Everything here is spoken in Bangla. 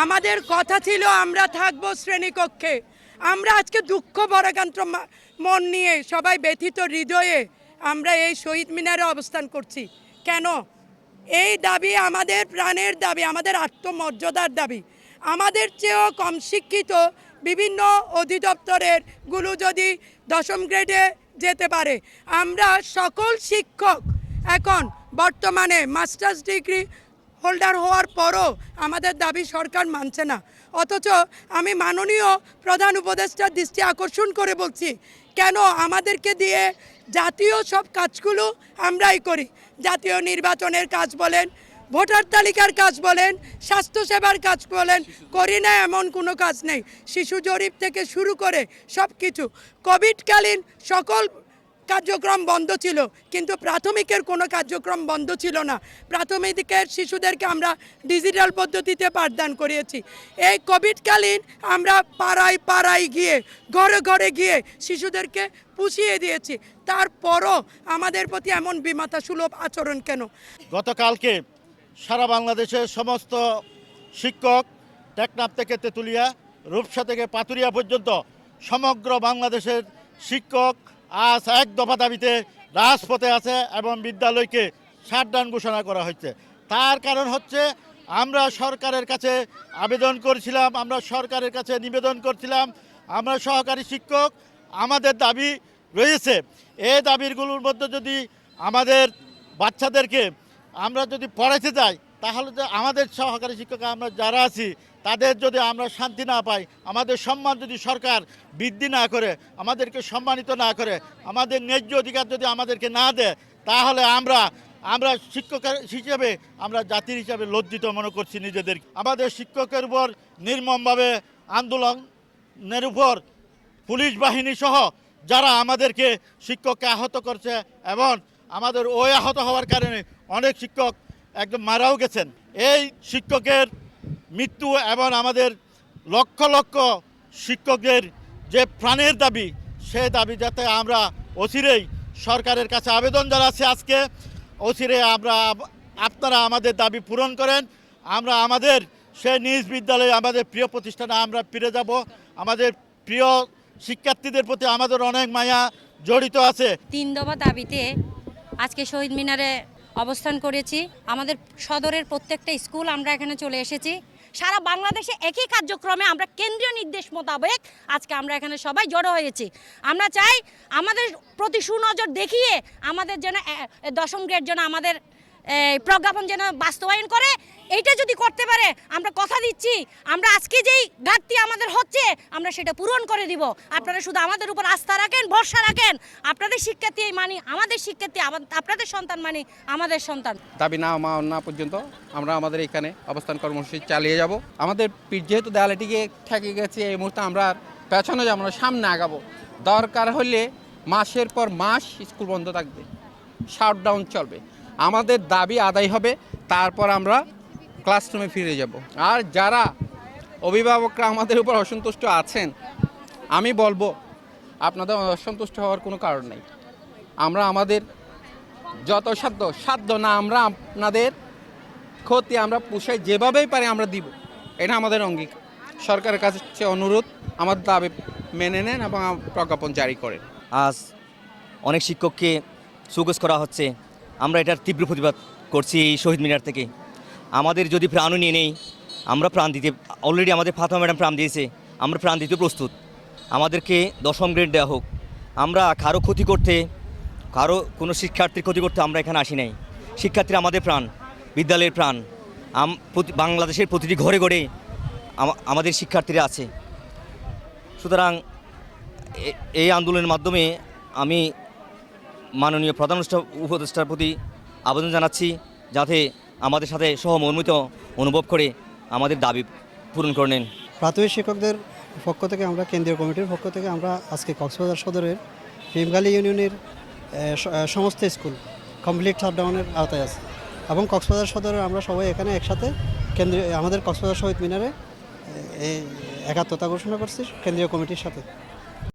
আমাদের কথা ছিল আমরা থাকবো শ্রেণীকক্ষে। আমরা আজকে দুঃখ ভারাক্রান্ত মন নিয়ে সবাই ব্যথিত হৃদয়ে আমরা এই শহীদ মিনারে অবস্থান করছি। কেন? এই দাবি আমাদের প্রাণের দাবি, আমাদের আত্মমর্যাদার দাবি। আমাদের চেয়েও কম শিক্ষিত বিভিন্ন অধিদপ্তরের গুলো যদি 10ম গ্রেডে যেতে পারে, আমরা সকল শিক্ষক এখন বর্তমানে মাস্টার্স ডিগ্রি হোল্ডার হওয়ার পরও আমাদের দাবি সরকার মানছে না। অথচ আমি মাননীয় প্রধান উপদেষ্টার দৃষ্টি আকর্ষণ করে বলছি, কেন আমাদেরকে দিয়ে জাতীয় সব কাজগুলো আমরাই করি। জাতীয় নির্বাচনের কাজ বলেন, ভোটার তালিকার কাজ বলেন, স্বাস্থ্যসেবার কাজ বলেন, করি না এমন কোনো কাজ নেই। শিশু জরিপ থেকে শুরু করে সব কিছু। কোভিডকালীন সকল কার্যক্রম বন্ধ ছিল, কিন্তু প্রাথমিকের কোনো কার্যক্রম বন্ধ ছিল না। প্রাথমিকের শিশুদেরকে আমরা ডিজিটাল পদ্ধতিতে পাঠদান করিয়েছি। এই কোভিডকালীন আমরা পাড়ায় পাড়ায় গিয়ে ঘরে ঘরে গিয়ে শিশুদেরকে পুষিয়ে দিয়েছি। তারপরও আমাদের প্রতি এমন বিমাতা সুলভ আচরণ কেন? গতকালকে সারা বাংলাদেশের সমস্ত শিক্ষক, টেকনাফ থেকে তেঁতুলিয়া, রূপসা থেকে পাতুরিয়া পর্যন্ত সমগ্র বাংলাদেশের শিক্ষক আজ এক দফা দাবিতে রাজপথে আছে এবং বিদ্যালয়কে শাটডাউন ঘোষণা করা হচ্ছে। তার কারণ হচ্ছে আমরা সরকারের কাছে আবেদন করেছিলাম, আমরা সরকারের কাছে নিবেদন করছিলাম, আমরা সহকারী শিক্ষক, আমাদের দাবি রয়েছে। এই দাবিগুলোর মধ্যে যদি আমাদের বাচ্চাদেরকে আমরা যদি পড়াইতে যাই, তাহলে যে আমাদের সহকারী শিক্ষক আমরা যারা আছি তাদের যদি আমরা শান্তি না পাই, আমাদের সম্মান যদি সরকার বৃদ্ধি না করে, আমাদেরকে সম্মানিত না করে, আমাদের ন্যায্য অধিকার যদি আমাদেরকে না দেয়, তাহলে আমরা শিক্ষক হিসেবে আমরা জাতির হিসাবে লজ্জিত মনে করছি নিজেদের। আমাদের শিক্ষকের উপর নির্মমভাবে আন্দোলনের উপর পুলিশ বাহিনী সহ যারা আমাদেরকে শিক্ষককে আহত করছে এবং আমাদের ওই আহত হওয়ার কারণে অনেক শিক্ষক একদম মারাও গেছেন। এই শিক্ষকের মৃত্যু এবং আমাদের লক্ষ লক্ষ শিক্ষকদের যে প্রাণের দাবি, সেই দাবি যাতে আমরা অচিরেই সরকারের কাছে আবেদন জানাচ্ছি। আজকে অচিরেই আপনারা আমাদের দাবি পূরণ করেন, আমরা আমাদের সেই নিজ বিদ্যালয়ে আমাদের প্রিয় প্রতিষ্ঠানে আমরা ফিরে যাব। আমাদের প্রিয় শিক্ষার্থীদের প্রতি আমাদের অনেক মায়া জড়িত আছে। 3 দফা দাবিতে আজকে শহীদ মিনারে অবস্থান করেছি। আমাদের সদরের প্রত্যেকটা স্কুল আমরা এখানে চলে এসেছি। সারা বাংলাদেশে একই কার্যক্রমে আমরা কেন্দ্রীয় নির্দেশ মোতাবেক আজকে আমরা এখানে সবাই জড়ো হয়েছি। আমরা চাই আমাদের প্রতি সুনজর দেখিয়ে আমাদের যেন 10ম গ্রেড যেন আমাদের প্রজ্ঞাপন যেন বাস্তবায়ন করে। এইটা যদি করতে পারে আমরা কথা দিচ্ছি, আমরা আজকে যেই ঘাটতি আমাদের হচ্ছে আমরা সেটা পূরণ করে দিব। আপনারা শুধু আমাদের উপর আস্থা রাখেন, ভরসা রাখেন। আপনাদের শিক্ষার্থী মানি আমাদের শিক্ষার্থী, আপনাদের সন্তান মানি আমাদের সন্তান। দাবি না পর্যন্ত আমরা আমাদের এখানে অবস্থান কর্মসূচি চালিয়ে যাব। আমাদের যেহেতু দেয়ালেটিকে ঠেকে গেছে, এই মুহূর্তে আমরা পেছনে যাব না, সামনে আগাবো। দরকার হলে মাসের পর মাস স্কুল বন্ধ থাকবে, শাটডাউন চলবে। আমাদের দাবি আদায় হবে, তারপর আমরা ক্লাসরুমে ফিরে যাব। আর যারা অভিভাবকরা আমাদের উপর অসন্তুষ্ট আছেন, আমি বলবো আপনাদের অসন্তুষ্ট হওয়ার কোনো কারণ নেই। আমরা আমাদের যত সাধ্য না আমরা আপনাদের ক্ষতি আমরা পুষাই যেভাবেই পারি আমরা দিব, এটা আমাদের অঙ্গীকার। সরকারের কাছে অনুরোধ আমাদের দাবি মেনে নেন এবং প্রজ্ঞাপন জারি করেন। আজ অনেক শিক্ষককে শোকজ করা হচ্ছে, আমরা এটার তীব্র প্রতিবাদ করছি। এই শহীদ মিনার থেকে আমাদের যদি প্রাণও নিয়ে নেই, আমরা প্রাণ দিতে অলরেডি আমাদের ফাতেমা ম্যাডাম প্রাণ দিয়েছে, আমরা প্রাণ দিতে প্রস্তুত। আমাদেরকে 10ম গ্রেড দেওয়া হোক। আমরা কারো ক্ষতি করতে, কারো কোনো শিক্ষার্থীর ক্ষতি করতে আমরা এখানে আসি নাই। শিক্ষার্থীরা আমাদের প্রাণ, বিদ্যালয়ের প্রাণ। বাংলাদেশের প্রতিটি ঘরে ঘরে আমাদের শিক্ষার্থীরা আছে। সুতরাং এই আন্দোলনের মাধ্যমে আমি মাননীয় প্রধান উপদেষ্টার প্রতি আবেদন জানাচ্ছি, যাতে আমাদের সাথে সহমর্মিত অনুভব করে আমাদের দাবি পূরণ করে নেন। প্রাথমিক শিক্ষকদের পক্ষ থেকে আমরা কেন্দ্রীয় কমিটির পক্ষ থেকে আমরা আজকে কক্সবাজার সদরের ভীমখালী ইউনিয়নের সমস্ত স্কুল কমপ্লিট শাটডাউনের আওতায় আছে এবং কক্সবাজার সদরের আমরা সবাই এখানে একসাথে আমাদের কক্সবাজার শহীদ মিনারে এই একাত্মতা ঘোষণা করছি কেন্দ্রীয় কমিটির সাথে।